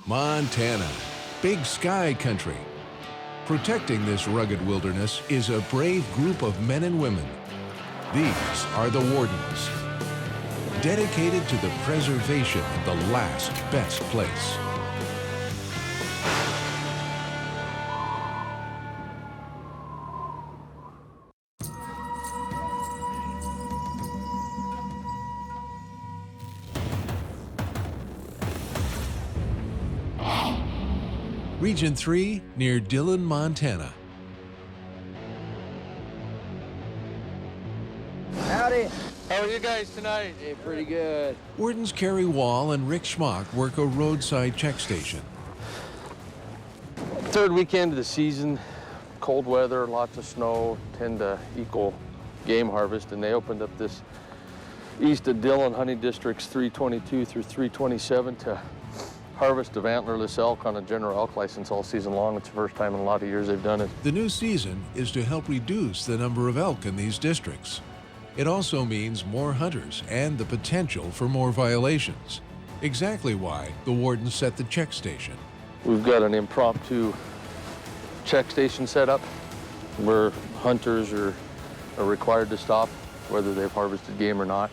Montana, big sky country. Protecting this rugged wilderness is a brave group of men and women. These are the Wardens, dedicated to the preservation of the last best place. Region 3, near Dillon, Montana. Howdy. How are you guys tonight? Hey, pretty good. Wardens Kerry Wall and Rick Schmock work a roadside check station. Third weekend of the season, cold weather, lots of snow, tend to equal game harvest, and they opened up this east of Dillon hunting districts 322 through 327 to harvest of antlerless elk on a general elk license all season long. It's the first time in a lot of years they've done it. The new season is to help reduce the number of elk in these districts. It also means more hunters and the potential for more violations. Exactly why the Wardens set the check station. We've got an impromptu check station set up where hunters are required to stop, whether they've harvested game or not.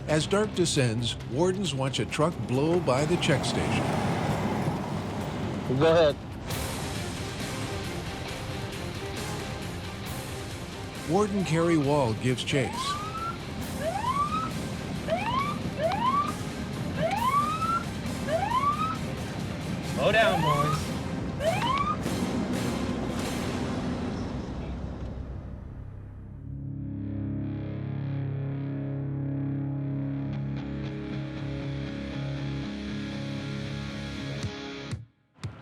As dark descends, Wardens watch a truck blow by the check station. Go ahead. Warden Kerry Wall gives chase. Slow down, boys.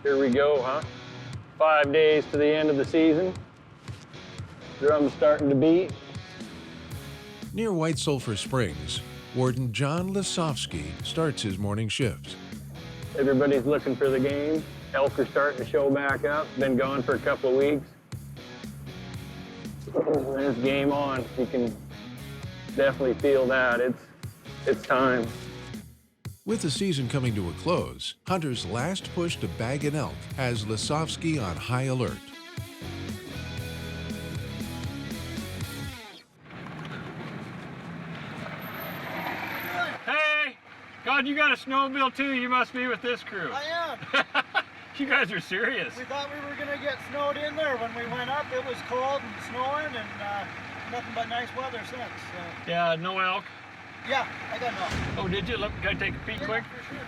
Here we go, huh? 5 days to the end of the season. Drum's starting to beat. Near White Sulphur Springs, Warden John Lisofsky starts his morning shift. Everybody's looking for the game. Elk are starting to show back up. Been gone for a couple of weeks. There's game on. You can definitely feel that. It's time. With the season coming to a close, hunters' last push to bag an elk has Lisofsky on high alert. Hey! God, you got a snowmobile too. You must be with this crew. I am. You guys are serious. We thought we were going to get snowed in there. When we went up, it was cold and snowing, and nothing but nice weather since. So. Yeah, no elk. Yeah, I got no. Oh, did you? Look, can I take a peek quick? For sure.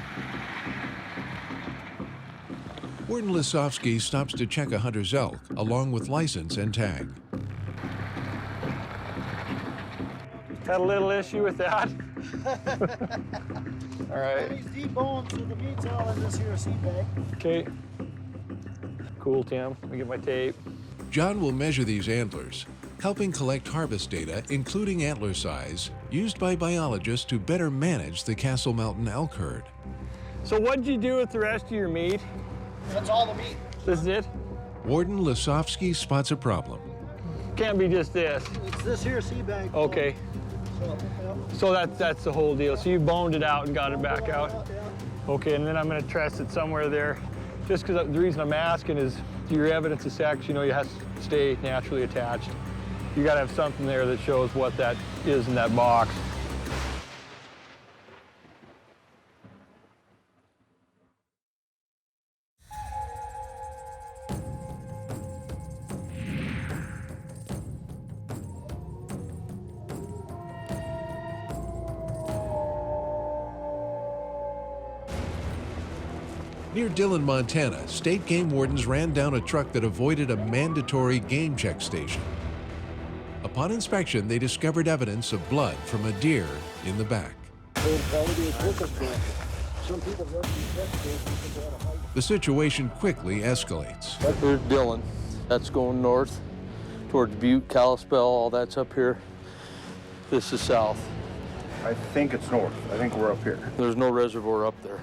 Warden Lisofsky stops to check a hunter's elk, along with license and tag. Had a little issue with that. All right. He's deboned, so the meat's all in this here seed bag. Okay. Cool, Tim. Let me get my tape. John will measure these antlers, helping collect harvest data, including antler size, used by biologists to better manage the Castle Mountain elk herd. So what'd you do with the rest of your meat? That's all the meat. This is it? Warden Lisofsky spots a problem. Can't be just this. It's this here seed bag. Okay. So that's the whole deal. So you boned it out and got it back out? Okay, and then I'm gonna truss it somewhere there. Just because the reason I'm asking is your evidence of sex, you know, you have to stay naturally attached. You gotta have something there that shows what that is in that box. Near Dillon, Montana, state game wardens ran down a truck that avoided a mandatory game check station. Upon inspection, they discovered evidence of blood from a deer in the back. The situation quickly escalates. There's Dillon. That's going north towards Butte, Kalispell, all that's up here. This is south. I think it's north. I think we're up here. There's no reservoir up there.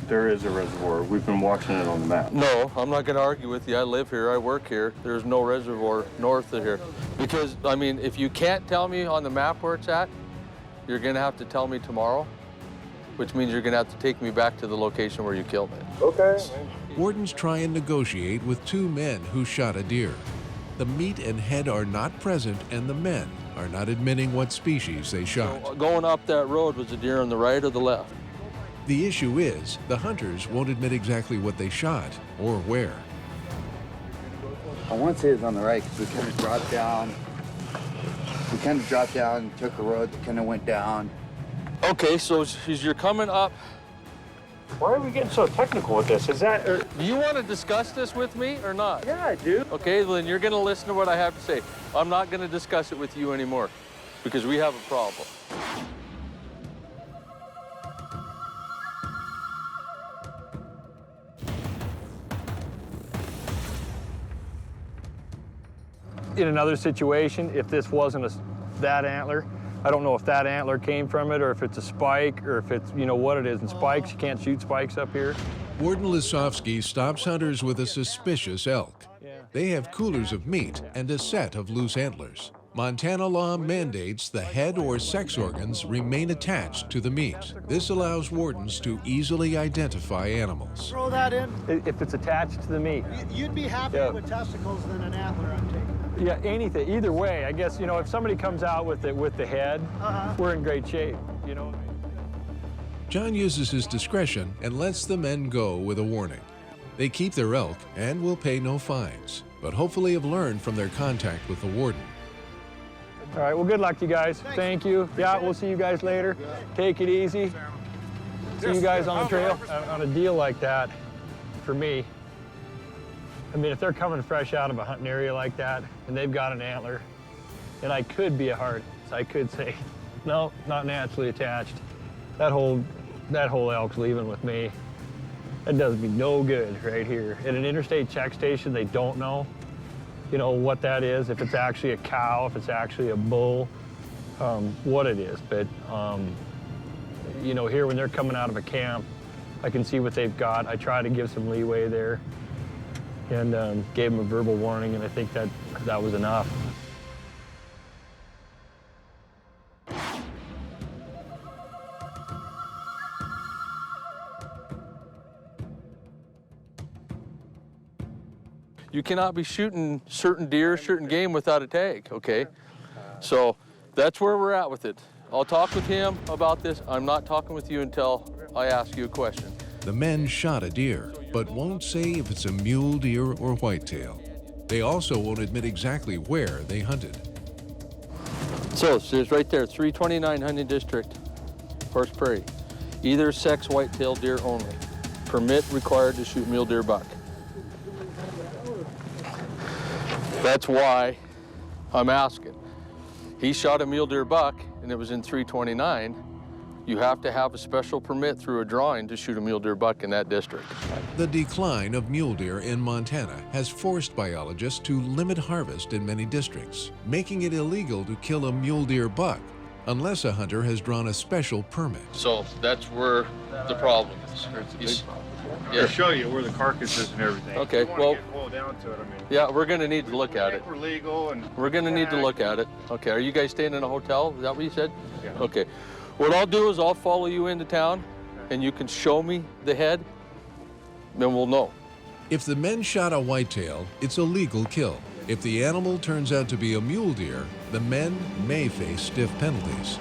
There is a reservoir. We've been watching it on the map. No, I'm not going to argue with you. I live here. I work here. There's no reservoir north of here. Because, I mean, if you can't tell me on the map where it's at, you're gonna have to tell me tomorrow, which means you're gonna have to take me back to the location where you killed it. Okay. Wardens try and negotiate with two men who shot a deer. The meat and head are not present, and the men are not admitting what species they shot. So, going up that road, was the deer on the right or the left? The issue is, the hunters won't admit exactly what they shot or where. I want to say it's on the right because we kind of dropped down. We kind of dropped down, took a road that kind of went down. Okay, so as you're coming up, Why are we getting so technical with this? Is that? do you want to discuss this with me or not? Yeah, I do. Okay, then you're gonna listen to what I have to say. I'm not gonna discuss it with you anymore because we have a problem. In another situation, if this wasn't that antler, I don't know if that antler came from it or if it's a spike or if it's, you know, what it is. And spikes, you can't shoot spikes up here. Warden Lisowski stops hunters with a suspicious elk. They have coolers of meat and a set of loose antlers. Montana law mandates the head or sex organs remain attached to the meat. This allows wardens to easily identify animals. Throw that in. If it's attached to the meat. You'd be happier with testicles than an antler, I'm taking. Yeah, anything, either way. I guess, you know, if somebody comes out with the head, we're in great shape, you know. John uses his discretion and lets the men go with a warning. They keep their elk and will pay no fines, but hopefully have learned from their contact with the warden. All right, well, good luck to you guys. Thank you. Yeah, we'll see you guys later. Take it easy. See you guys on the trail. On a deal like that, for me, I mean, if they're coming fresh out of a hunting area like that and they've got an antler, and I could be a hard, I could say, no, not naturally attached. That whole elk's leaving with me. That does me no good right here. At an interstate check station, they don't know, you know, what that is, if it's actually a cow, if it's actually a bull, what it is. But, you know, here when they're coming out of a camp, I can see what they've got. I try to give some leeway there and gave them a verbal warning, and I think that was enough. You cannot be shooting certain deer, certain game without a tag, okay? So that's where we're at with it. I'll talk with him about this. I'm not talking with you until I ask you a question. The men shot a deer, but won't say if it's a mule deer or whitetail. They also won't admit exactly where they hunted. So it's right there, 329 hunting district, Horse Prairie. Either sex whitetail deer only. Permit required to shoot mule deer buck. That's why I'm asking. He shot a mule deer buck and it was in 329. You have to have a special permit through a drawing to shoot a mule deer buck in that district. The decline of mule deer in Montana has forced biologists to limit harvest in many districts, making it illegal to kill a mule deer buck unless a hunter has drawn a special permit. So that's where the problem is. To show you where the carcass is and everything. Okay, If you well, wanna get boiled down to it, I mean. Yeah, we're gonna need to look at it. We're legal and. We're gonna need to look at it. Okay, are you guys staying in a hotel? Is that what you said? Yeah. Okay. What I'll do is I'll follow you into town and you can show me the head, then we'll know. If the men shot a whitetail, it's a legal kill. If the animal turns out to be a mule deer, the men may face stiff penalties.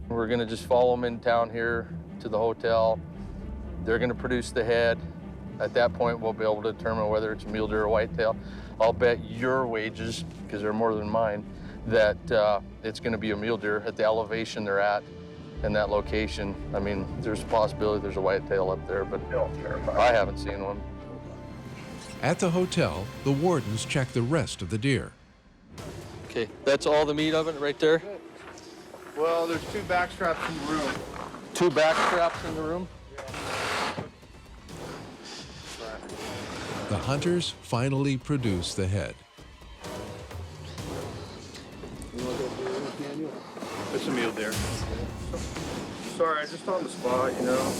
We're gonna just follow them in town here to the hotel. They're gonna produce the head. At that point, we'll be able to determine whether it's a mule deer or whitetail. I'll bet your wages, because they're more than mine, that it's gonna be a mule deer at the elevation they're at in that location. I mean, there's a possibility there's a whitetail up there, but I haven't seen one. At the hotel, the wardens check the rest of the deer. Okay, that's all the meat of it right there? Well, there's 2 back straps in the room. 2 back straps in the room? The hunters finally produce the head. It's a mule deer. Sorry, just on the spot, you know.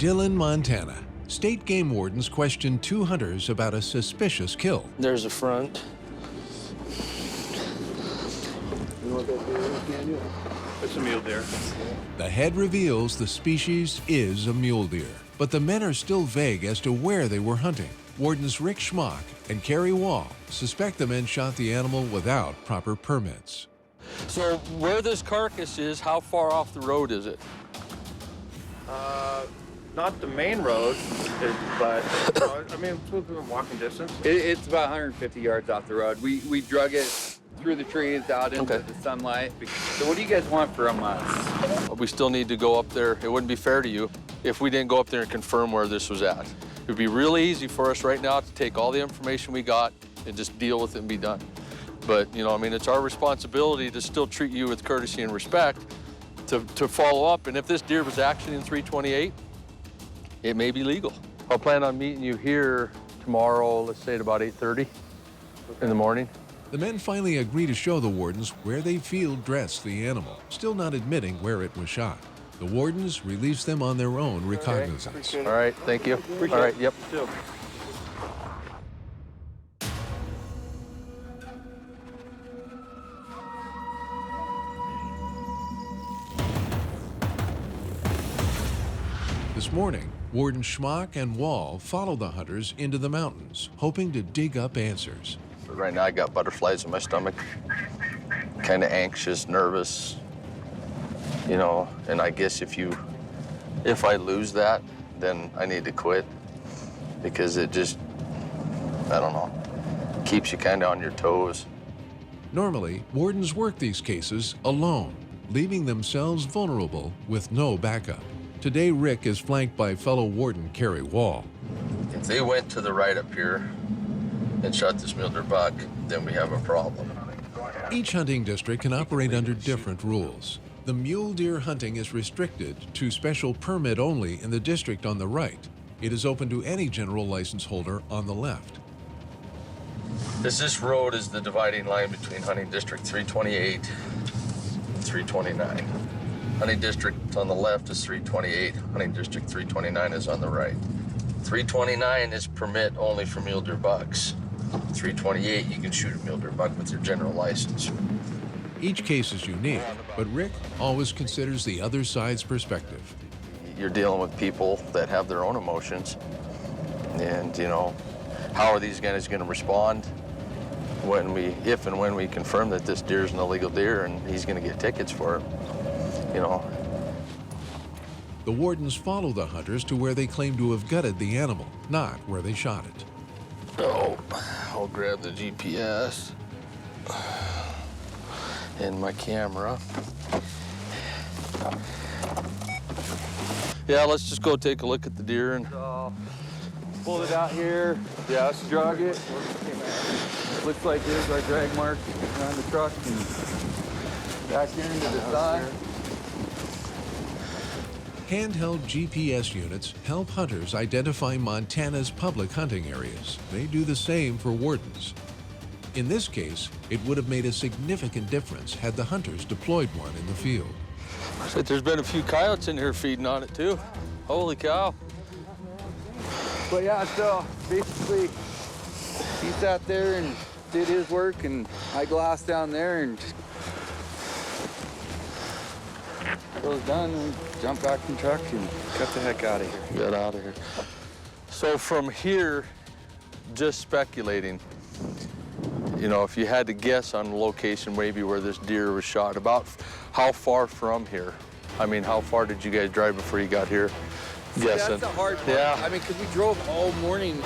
Dillon, Montana. State game wardens questioned 2 hunters about a suspicious kill. There's a front. You know what that deer is, Daniel? It's a mule deer. The head reveals the species is a mule deer, but the men are still vague as to where they were hunting. Wardens Rick Schmock and Kerry Wall suspect the men shot the animal without proper permits. So where this carcass is, how far off the road is it? Not the main road, but I mean, it's within walking distance. It's about 150 yards off the road. We drug it through the trees out into the sunlight. So what do you guys want from us? We still need to go up there. It wouldn't be fair to you if we didn't go up there and confirm where this was at. It would be really easy for us right now to take all the information we got and just deal with it and be done. But, you know, I mean, it's our responsibility to still treat you with courtesy and respect to follow up. And if this deer was actually in 328, it may be legal. I'll plan on meeting you here tomorrow, let's say at about 8:30 in the morning. The men finally agree to show the wardens where they field dressed the animal, still not admitting where it was shot. The wardens release them on their own recognizance. All right, thank you. All right, yep. This morning, Warden Schmock and Wall follow the hunters into the mountains, hoping to dig up answers. Right now I got butterflies in my stomach, kind of anxious, nervous, you know, and I guess if I lose that, then I need to quit because it just, I don't know, keeps you kind of on your toes. Normally, wardens work these cases alone, leaving themselves vulnerable with no backup. Today, Rick is flanked by fellow warden Kerry Wall. If they went to the right up here and shot this mule deer buck, then we have a problem. Each hunting district can operate under different rules. The mule deer hunting is restricted to special permit only in the district on the right. It is open to any general license holder on the left. This road is the dividing line between hunting district 328 and 329. Hunting district on the left is 328. Hunting district 329 is on the right. 329 is permit only for mule deer bucks. 328, you can shoot a mule deer buck with your general license. Each case is unique, but Rick always considers the other side's perspective. You're dealing with people that have their own emotions. And, you know, how are these guys going to respond if and when we confirm that this deer is an illegal deer and he's going to get tickets for it? You know. The wardens follow the hunters to where they claim to have gutted the animal, not where they shot it. So, I'll grab the GPS and my camera. Yeah, let's just go take a look at the deer and Pulled it out here. Yes. Drug it. Looks like there's our drag mark around the truck and back here into the side. Handheld GPS units help hunters identify Montana's public hunting areas. They do the same for wardens. In this case, it would have made a significant difference had the hunters deployed one in the field. looks like there's been a few coyotes in here feeding on it too. Holy cow. But yeah, so basically he sat there and did his work and I glassed down there and it was done and jumped back in the truck and got the heck out of here. Get out of here. So from here, just speculating, you know, if you had to guess on the location maybe where this deer was shot, about how far from here? I mean, how far did you guys drive before you got here? See, Guessing. that's the hard part. Yeah. I mean, because we drove all morning.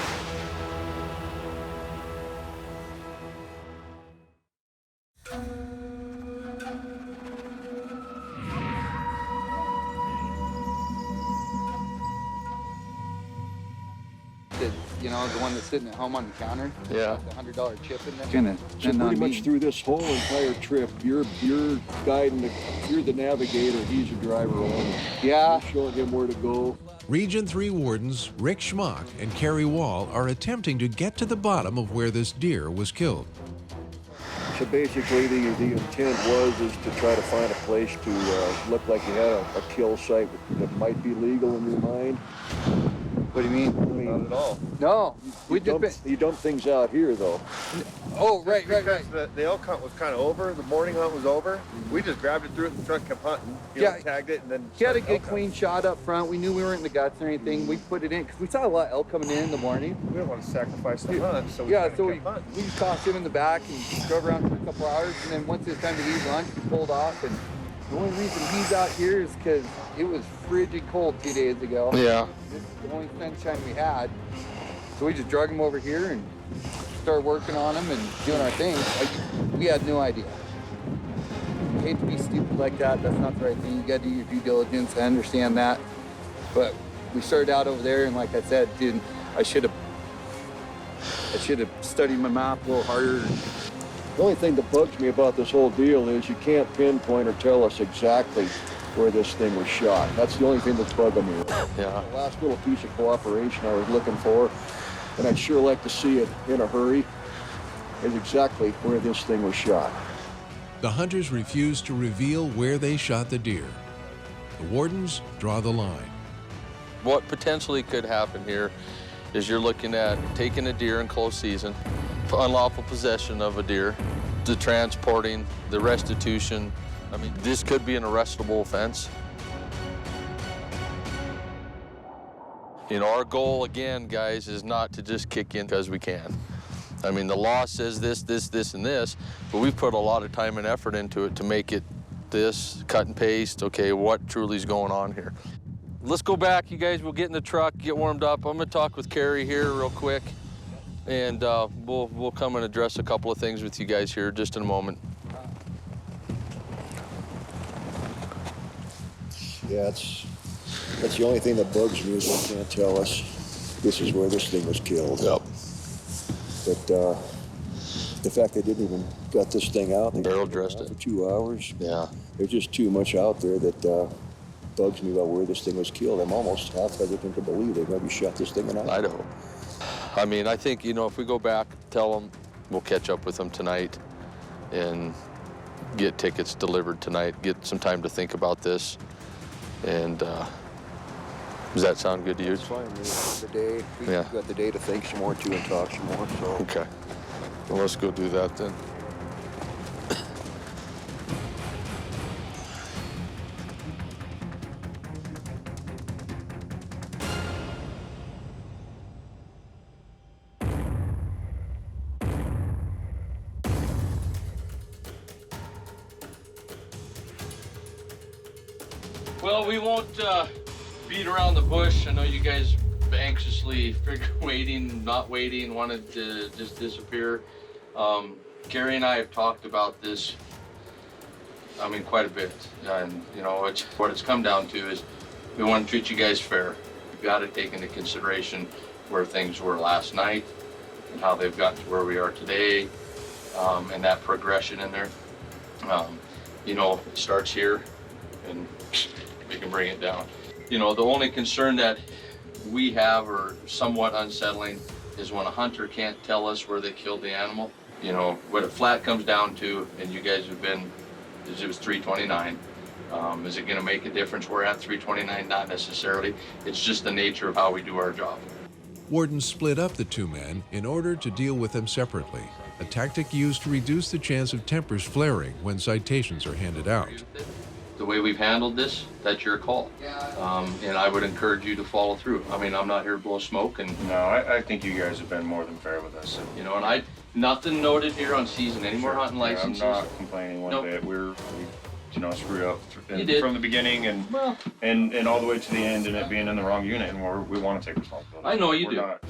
You know, the one that's sitting at home on the counter. Yeah. The $100 chip in there. Gonna So pretty much through this whole entire trip, you're guiding, you're the navigator, he's your driver only. Yeah. You're showing him where to go. Region 3 wardens Rick Schmock and Kerry Wall are attempting to get to the bottom of where this deer was killed. So basically, the intent is to try to find a place to look like you had a kill site that might be legal in your mind. What do you mean? I mean, Not at all. No, we just you dump things out here, though. Oh, right. The elk hunt was kind of over. The morning hunt was over. We just grabbed it, threw it in the truck, kept hunting. Tagged it, and then. He had a good elk clean shot up front. We knew we weren't in the guts or anything. We put it in because we saw a lot of elk coming in the morning. We didn't want to sacrifice the hunt, so we Yeah, so we kept hunting. just tossed him in the back and drove around for a couple hours. And then once it was time to leave lunch, we pulled off. And the only reason he's out here is because it was frigid cold 2 days ago. Yeah. This is the only sunshine we had. So we just drug him over here and started working on him and doing our thing. We had no idea. I hate to be stupid like that. That's not the right thing. You got to do your due diligence. I understand that. But we started out over there, and like I said, dude, I should have studied my map a little harder. The only thing that bugs me about this whole deal is you can't pinpoint or tell us exactly where this thing was shot. That's the only thing that's bugging me. Yeah. The last little piece of cooperation I was looking for, and I'd sure like to see it in a hurry, is exactly where this thing was shot. The hunters refuse to reveal where they shot the deer. The wardens draw the line. What potentially could happen here is you're looking at taking a deer in close season, unlawful possession of a deer, the transporting, the restitution. I mean, this could be an arrestable offense. You know, our goal, again, guys, is not to just kick in because we can. I mean, the law says this, and this, but we've put a lot of time and effort into it to make it this, cut and paste, okay, what truly is going on here. Let's go back, you guys. We'll get in the truck, get warmed up. I'm gonna talk with Carrie here real quick, and we'll come and address a couple of things with you guys here just in a moment. Yeah, that's the only thing that bugs me is they can't tell us this is where this thing was killed. Yep. But the fact they didn't even gut this thing out, they Barrel dressed it for 2 hours. Yeah. There's just too much out there that bugs me about where this thing was killed. I'm almost half hesitant to believe they maybe shot this thing in Idaho. I mean, I think, you know, if we go back, tell them, we'll catch up with them tonight and get tickets delivered tonight, get some time to think about this. And does that sound good to you? It's fine. The day, we've Yeah. got the day to think some more too and talk some more. So Okay. Well, let's go do that then. Well, we won't beat around the bush. I know you guys anxiously waiting, not waiting, wanted to just disappear. Gary and I have talked about this, I mean, quite a bit. And, you know, what it's come down to is we want to treat you guys fair. We've got to take into consideration where things were last night and how they've gotten to where we are today, and that progression in there. You know, it starts here and we can bring it down. You know, the only concern that we have, or somewhat unsettling, is when a hunter can't tell us where they killed the animal. You know, what a flat comes down to, and you guys have been, it was 329. Is it gonna make a difference? We're at 329, not necessarily. It's just the nature of how we do our job. Wardens split up the two men in order to deal with them separately, a tactic used to reduce the chance of tempers flaring when citations are handed out. The way we've handled this, that's your call. And I would encourage you to follow through. I mean, I'm not here to blow smoke, and No, I think you guys have been more than fair with us. you know, and nothing noted here on season, any more hunting licenses. I'm not complaining one Nope. bit. We you know, screwed up You did. from the beginning and Well, and all the way to the end, and it being in the wrong unit, and we want to take responsibility. I know you We're do. not.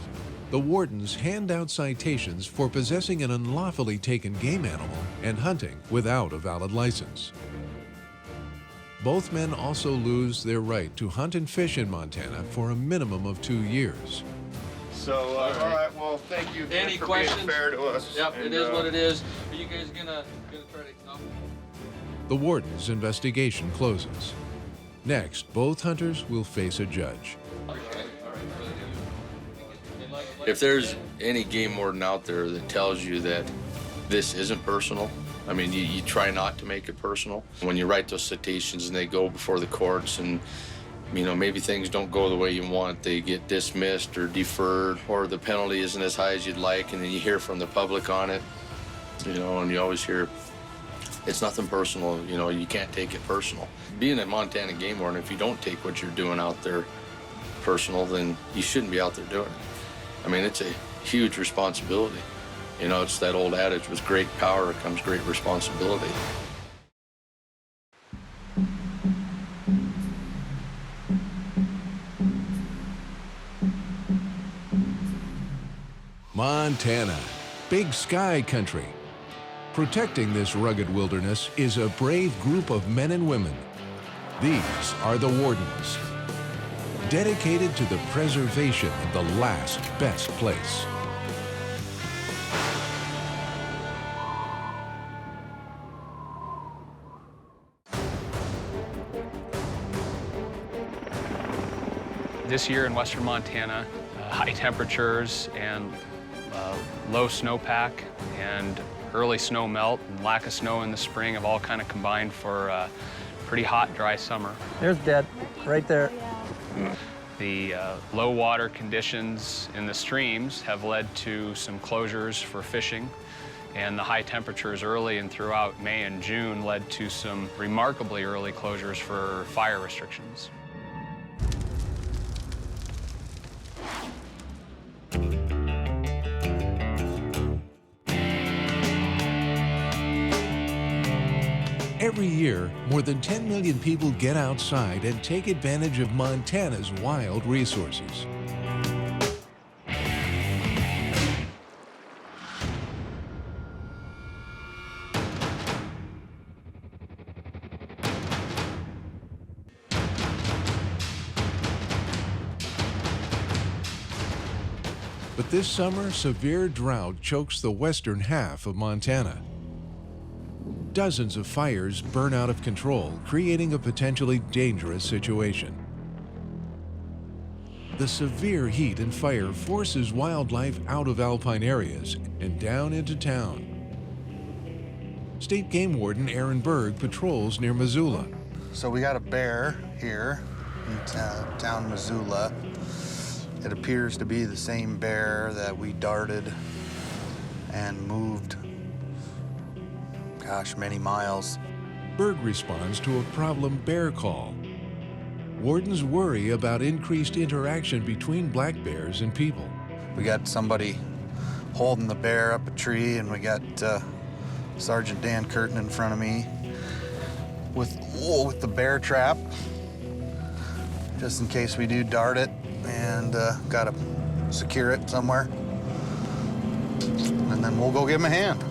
The wardens hand out citations for possessing an unlawfully taken game animal and hunting without a valid license. Both men also lose their right to hunt and fish in Montana for a minimum of 2 years. So, all right. Well, thank you Any for questions? being fair to us. Yep, And, it is what it is. Are you guys gonna try to no? The warden's investigation closes. Next, both hunters will face a judge. If there's any game warden out there that tells you that This isn't personal. I mean, you try not to make it personal. When you write those citations and they go before the courts and, you know, maybe things don't go the way you want, they get dismissed or deferred, or the penalty isn't as high as you'd like, and then you hear from the public on it, you know, and you always hear, it's nothing personal, you know, you can't take it personal. Being a Montana game warden, if you don't take what you're doing out there personal, then you shouldn't be out there doing it. I mean, it's a huge responsibility. You know, it's that old adage, with great power comes great responsibility. Montana, big sky country. Protecting this rugged wilderness is a brave group of men and women. These are the Wardens, dedicated to the preservation of the last best place. This year in western Montana, high temperatures and low snowpack and early snow melt and lack of snow in the spring have all kind of combined for a pretty hot, dry summer. There's dead, right there. The low water conditions in the streams have led to some closures for fishing, and the high temperatures early and throughout May and June led to some remarkably early closures for fire restrictions. Every year, more than 10 million people get outside and take advantage of Montana's wild resources. But this summer, severe drought chokes the western half of Montana. Dozens of fires burn out of control, creating a potentially dangerous situation. The severe heat and fire forces wildlife out of alpine areas and down into town. State Game Warden Aaron Berg patrols near Missoula. So we got a bear here in town Missoula. It appears to be the same bear that we darted and moved, gosh, many miles. Berg responds to a problem bear call. Wardens worry about increased interaction between black bears and people. We got somebody holding the bear up a tree, and we got Sergeant Dan Curtin in front of me with the bear trap, just in case we do dart it, and gotta secure it somewhere. And then we'll go give him a hand.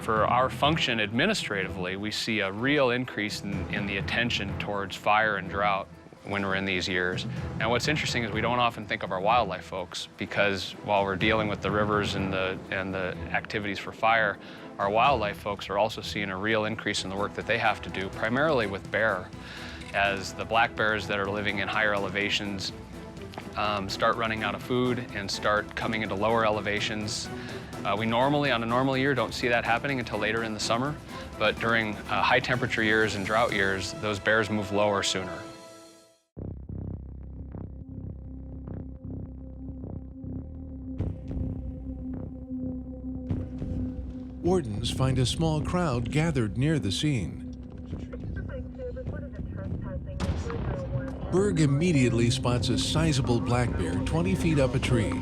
For our function administratively, we see a real increase in the attention towards fire and drought when we're in these years. And what's interesting is we don't often think of our wildlife folks, because while we're dealing with the rivers and the activities for fire, our wildlife folks are also seeing a real increase in the work that they have to do, primarily with bear, as the black bears that are living in higher elevations start running out of food and start coming into lower elevations. We normally, on a normal year, don't see that happening until later in the summer, but during high temperature years and drought years, those bears move lower sooner. Wardens find a small crowd gathered near the scene. Berg immediately spots a sizable black bear 20 feet up a tree.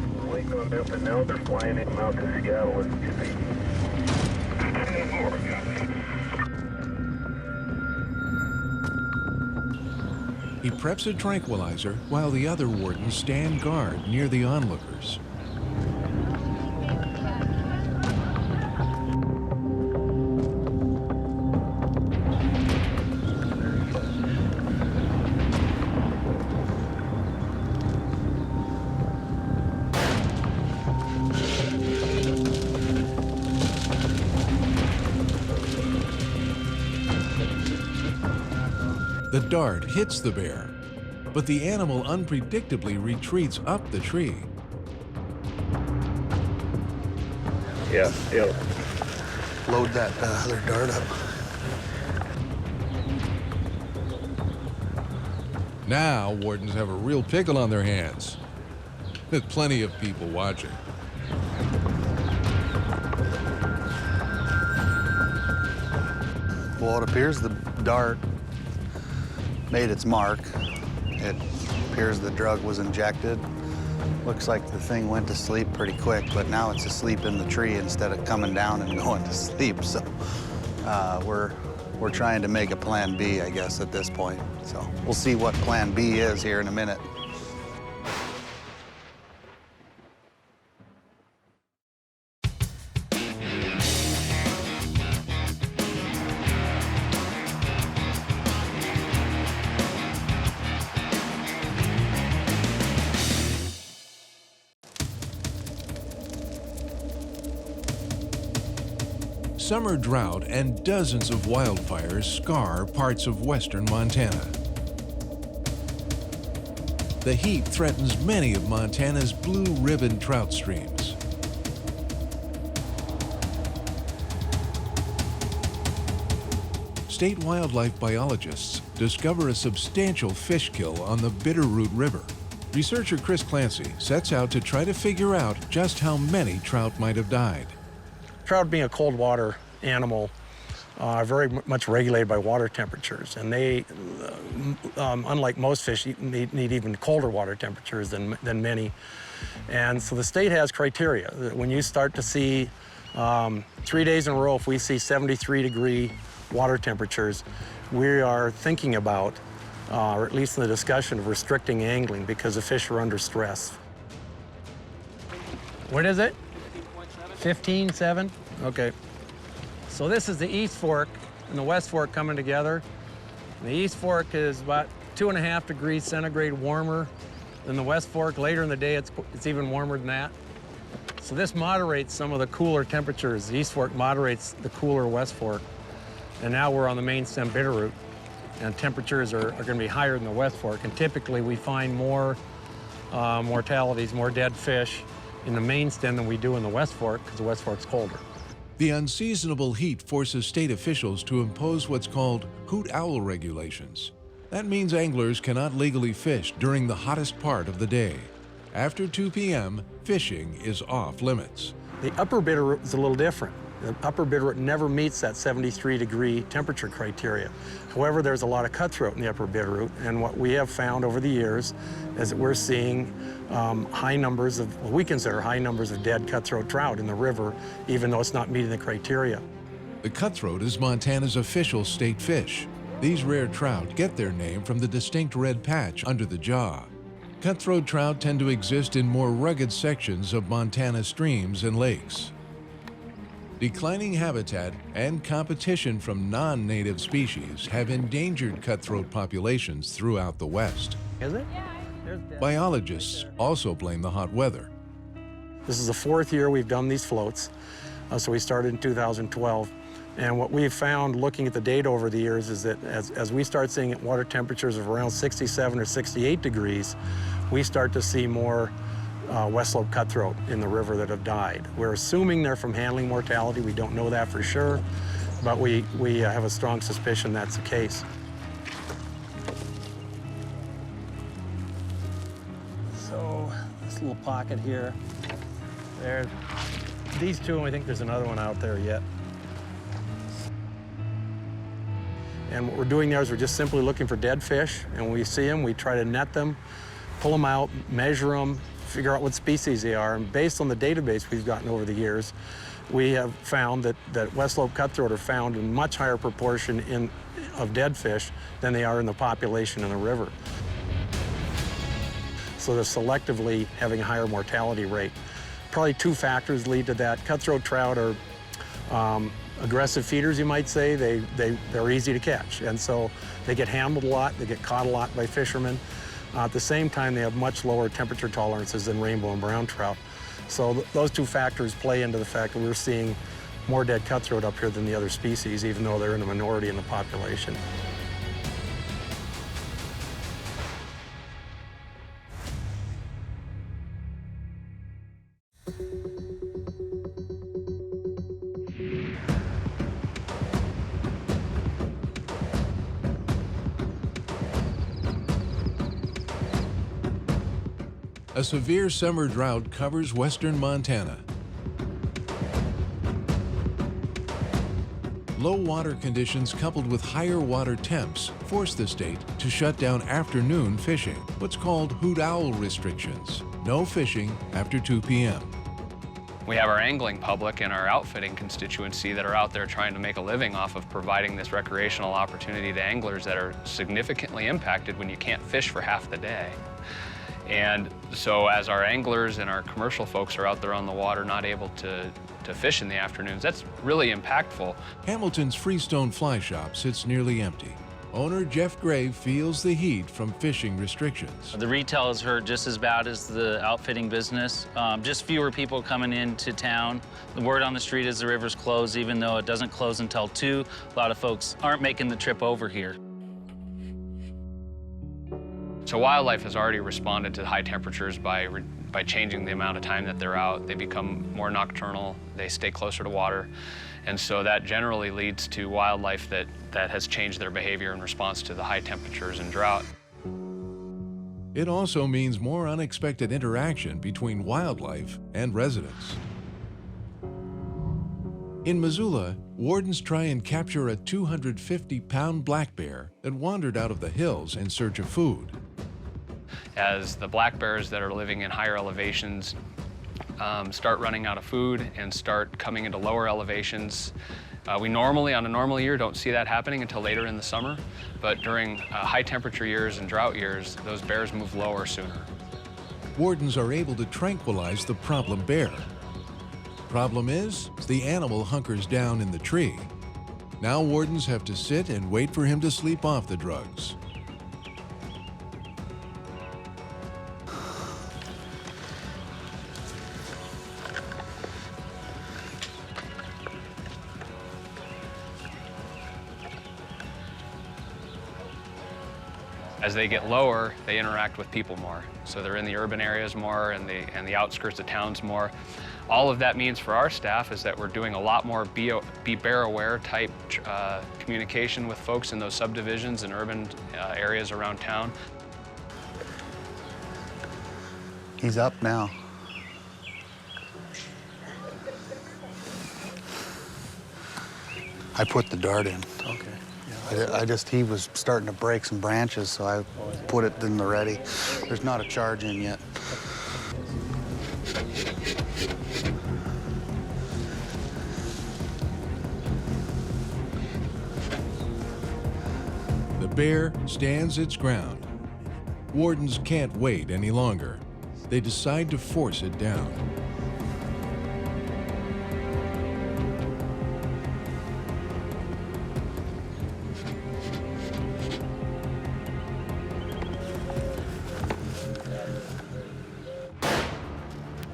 He preps a tranquilizer while the other wardens stand guard near the onlookers. The dart hits the bear, but the animal unpredictably retreats up the tree. Yeah, yeah. Load that other dart up. Now, wardens have a real pickle on their hands. With plenty of people watching. Well, it appears the dart made its mark. It appears the drug was injected. Looks like the thing went to sleep pretty quick, but now it's asleep in the tree instead of coming down and going to sleep. So we're trying to make a plan B, I guess, at this point. So we'll see what plan B is here in a minute. Summer drought and dozens of wildfires scar parts of western Montana. The heat threatens many of Montana's blue ribbon trout streams. State wildlife biologists discover a substantial fish kill on the Bitterroot River. Researcher Chris Clancy sets out to try to figure out just how many trout might have died. Trout, being a cold water animal, are very much regulated by water temperatures, and they, unlike most fish, need even colder water temperatures than many. And so the state has criteria. When you start to see 3 days in a row, if we see 73-degree water temperatures, we are thinking about, or at least in the discussion, of restricting angling because the fish are under stress. What is it? 15.7? Okay. So this is the East Fork and the West Fork coming together. And the East Fork is about 2.5 degrees centigrade warmer than the West Fork. Later in the day, it's even warmer than that. So this moderates some of the cooler temperatures. The East Fork moderates the cooler West Fork. And now we're on the main stem Bitterroot, and temperatures are going to be higher than the West Fork. And typically we find more mortalities, more dead fish in the main stem than we do in the West Fork, because the West Fork's colder. The unseasonable heat forces state officials to impose what's called hoot owl regulations. That means anglers cannot legally fish during the hottest part of the day. After 2 p.m., fishing is off limits. The upper Bitterroot is a little different. The upper Bitterroot never meets that 73-degree temperature criteria. However, there's a lot of cutthroat in the upper Bitterroot, and what we have found over the years is that we're seeing high numbers of, what we consider high numbers of dead cutthroat trout in the river, even though it's not meeting the criteria. The cutthroat is Montana's official state fish. These rare trout get their name from the distinct red patch under the jaw. Cutthroat trout tend to exist in more rugged sections of Montana streams and lakes. Declining habitat and competition from non-native species have endangered cutthroat populations throughout the West. Is it? Biologists also blame the hot weather. This is the 4th year we've done these floats. So we started in 2012. And what we've found looking at the data over the years is that as we start seeing water temperatures of around 67 or 68 degrees, we start to see more West Slope cutthroat in the river that have died. We're assuming they're from handling mortality. We don't know that for sure, but we have a strong suspicion that's the case. So this little pocket here, there, these two, and I think there's another one out there yet. And what we're doing there is we're just simply looking for dead fish, and when we see them, we try to net them, pull them out, measure them, figure out what species they are, and based on the database we've gotten over the years, we have found that West Slope cutthroat are found in much higher proportion of dead fish than they are in the population in the river. So they're selectively having a higher mortality rate. Probably 2 factors lead to that. Cutthroat trout are aggressive feeders, you might say. They're easy to catch, and so they get handled a lot, they get caught a lot by fishermen. At the same time, they have much lower temperature tolerances than rainbow and brown trout. So those 2 factors play into the fact that we're seeing more dead cutthroat up here than the other species, even though they're in a minority in the population. A severe summer drought covers western Montana. Low water conditions coupled with higher water temps force the state to shut down afternoon fishing, what's called hoot owl restrictions. No fishing after 2 p.m. We have our angling public and our outfitting constituency that are out there trying to make a living off of providing this recreational opportunity to anglers that are significantly impacted when you can't fish for half the day. And so as our anglers and our commercial folks are out there on the water not able to fish in the afternoons, that's really impactful. Hamilton's Freestone Fly Shop sits nearly empty. Owner Jeff Gray feels the heat from fishing restrictions. The retail is hurt just as bad as the outfitting business. Just fewer people coming into town. The word on the street is the river's closed, even though it doesn't close until 2. A lot of folks aren't making the trip over here. So wildlife has already responded to high temperatures by changing the amount of time that they're out. They become more nocturnal, they stay closer to water, and so that generally leads to wildlife that has changed their behavior in response to the high temperatures and drought. It also means more unexpected interaction between wildlife and residents. In Missoula, wardens try and capture a 250-pound black bear that wandered out of the hills in search of food. As the black bears that are living in higher elevations start running out of food and start coming into lower elevations, we normally, on a normal year, don't see that happening until later in the summer, but during high temperature years and drought years, those bears move lower sooner. Wardens are able to tranquilize the problem bear. Problem is, the animal hunkers down in the tree. Now wardens have to sit and wait for him to sleep off the drugs. As they get lower, they interact with people more. So they're in the urban areas more and the outskirts of towns more. All of that means for our staff is that we're doing a lot more be bear aware type communication with folks in those subdivisions and urban areas around town. He's up now. I put the dart in. Okay. He was starting to break some branches, so I put it in the ready. There's not a charge in yet. The bear stands its ground. Wardens can't wait any longer. They decide to force it down.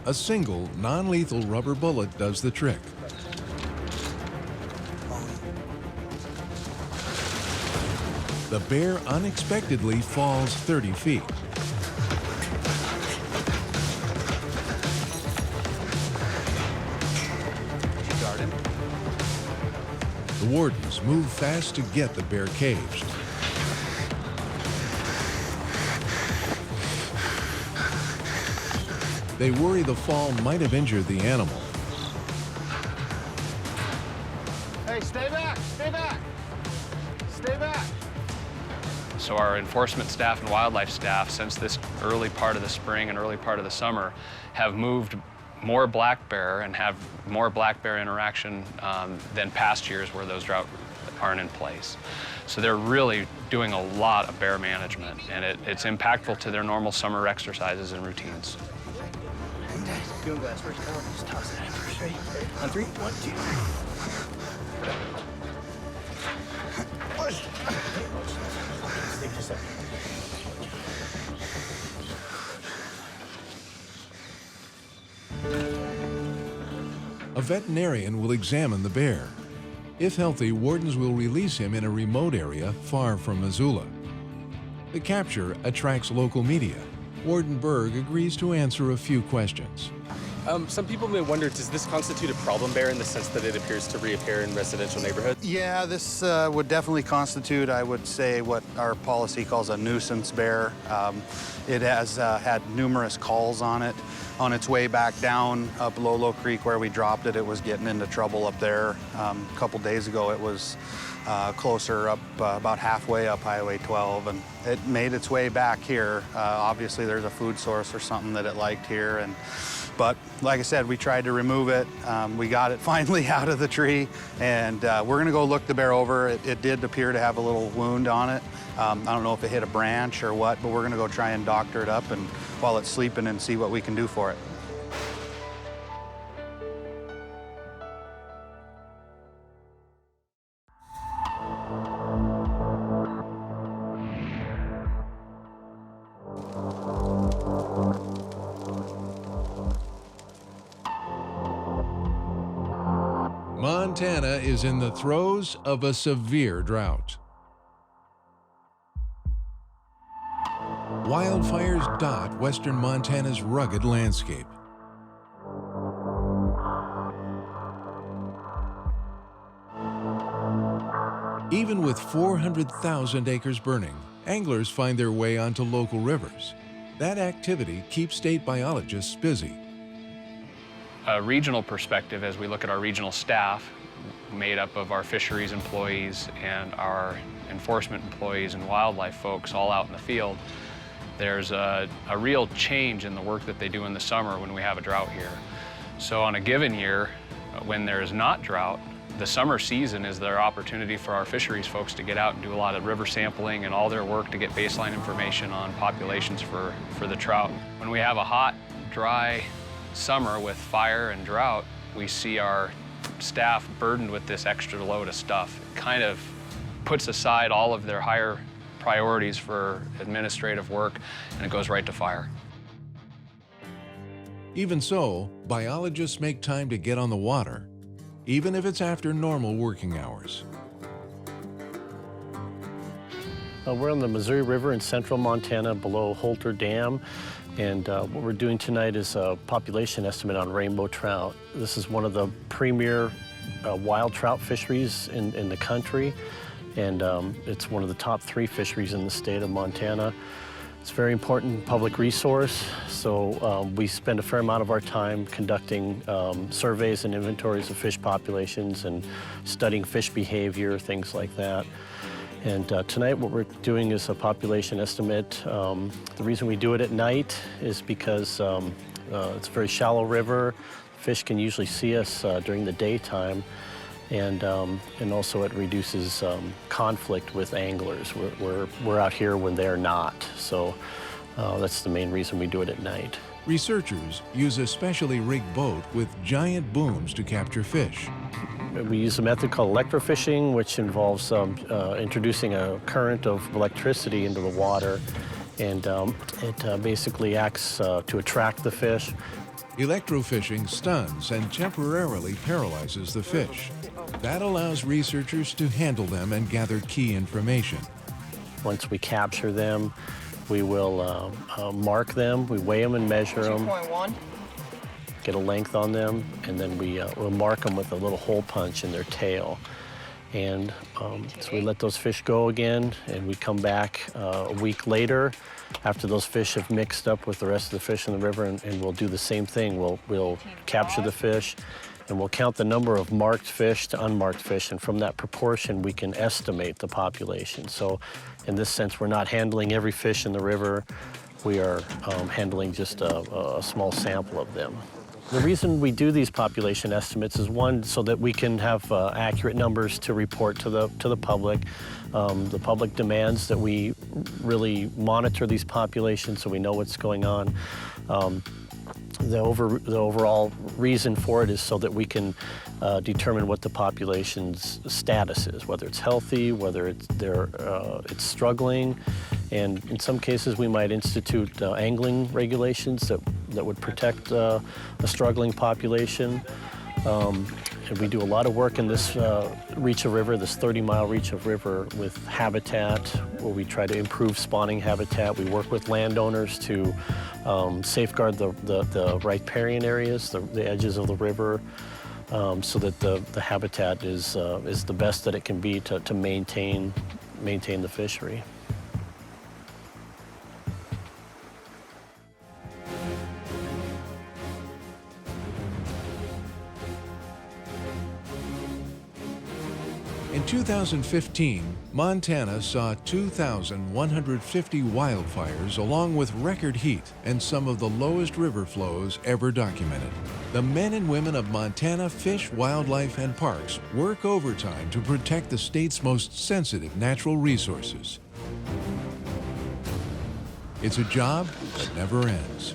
A single, non-lethal rubber bullet does the trick. The bear unexpectedly falls 30 feet. The wardens move fast to get the bear caged. They worry the fall might have injured the animal. Hey, stay back, stay back, stay back. So our enforcement staff and wildlife staff, since this early part of the spring and early part of the summer, have moved more black bear and have more black bear interaction than past years where those drought aren't in place. So they're really doing a lot of bear management, and it's impactful to their normal summer exercises and routines. Field glass first count, just toss that in first, ready? On 3, 1, 2. Take just a second. A veterinarian will examine the bear. If healthy, wardens will release him in a remote area far from Missoula. The capture attracts local media. Warden Berg agrees to answer a few questions. Some people may wonder, does this constitute a problem bear in the sense that it appears to reappear in residential neighborhoods? Yeah, this would definitely constitute, I would say, what our policy calls a nuisance bear. It has had numerous calls on it. On its way back down up Lolo Creek where we dropped it, it was getting into trouble up there. A couple days ago, it was closer up, about halfway up Highway 12, and it made its way back here. Obviously, there's a food source or something that it liked here, but like I said, we tried to remove it. We got it finally out of the tree, and we're gonna go look the bear over. It did appear to have a little wound on it. I don't know if it hit a branch or what, but we're gonna go try and doctor it up and while it's sleeping and see what we can do for it. Montana is in the throes of a severe drought. Wildfires dot western Montana's rugged landscape. Even with 400,000 acres burning, anglers find their way onto local rivers. That activity keeps state biologists busy. A regional perspective, as we look at our regional staff, made up of our fisheries employees and our enforcement employees and wildlife folks all out in the field, there's a real change in the work that they do in the summer when we have a drought here. So on a given year, when there's not drought, the summer season is their opportunity for our fisheries folks to get out and do a lot of river sampling and all their work to get baseline information on populations for the trout. When we have a hot, dry summer with fire and drought, we see our staff burdened with this extra load of stuff. It kind of puts aside all of their higher priorities for administrative work, and it goes right to fire. Even so, biologists make time to get on the water, even if it's after normal working hours. We're on the Missouri River in central Montana below Holter Dam, and what we're doing tonight is a population estimate on rainbow trout. This is one of the premier wild trout fisheries in the country, and it's one of the top 3 fisheries in the state of Montana. It's a very important public resource, so we spend a fair amount of our time conducting surveys and inventories of fish populations and studying fish behavior, things like that. And tonight what we're doing is a population estimate. The reason we do it at night is because it's a very shallow river. Fish can usually see us during the daytime, and also it reduces conflict with anglers. We're out here when they're not, so that's the main reason we do it at night. Researchers use a specially rigged boat with giant booms to capture fish. We use a method called electrofishing, which involves introducing a current of electricity into the water, and it basically acts to attract the fish. Electrofishing stuns and temporarily paralyzes the fish. That allows researchers to handle them and gather key information. Once we capture them, we will mark them, we weigh them and measure them. 2.1. Get a length on them, and then we'll mark them with a little hole punch in their tail. And so we let those fish go again, and we come back a week later after those fish have mixed up with the rest of the fish in the river, and we'll do the same thing. We'll capture the fish, and we'll count the number of marked fish to unmarked fish, and from that proportion we can estimate the population. So in this sense, we're not handling every fish in the river. We are handling just a small sample of them. The reason we do these population estimates is, one, so that we can have accurate numbers to report to the public. The public demands that we really monitor these populations so we know what's going on. The overall reason for it is so that we can determine what the population's status is, whether it's healthy, whether it's struggling, and in some cases we might institute angling regulations that would protect a struggling population. And we do a lot of work in this reach of river, this 30-mile reach of river with habitat, where we try to improve spawning habitat. We work with landowners to safeguard the riparian areas, the edges of the river, so that the habitat is the best that it can be to maintain the fishery. In 2015, Montana saw 2,150 wildfires along with record heat and some of the lowest river flows ever documented. The men and women of Montana Fish, Wildlife, and Parks work overtime to protect the state's most sensitive natural resources. It's a job that never ends.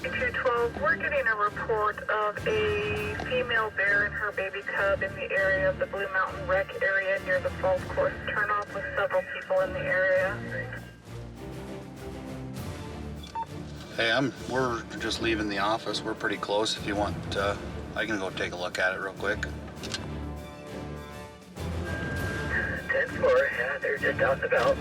212, we're getting a report of a female bear and her baby cub in the area of the Blue Mountain Wreck area near the Falls Course turnoff with several people in the area. Hey, we're just leaving the office. We're pretty close. If you want, I can go take a look at it real quick. 10-4, yeah, they're just out and about.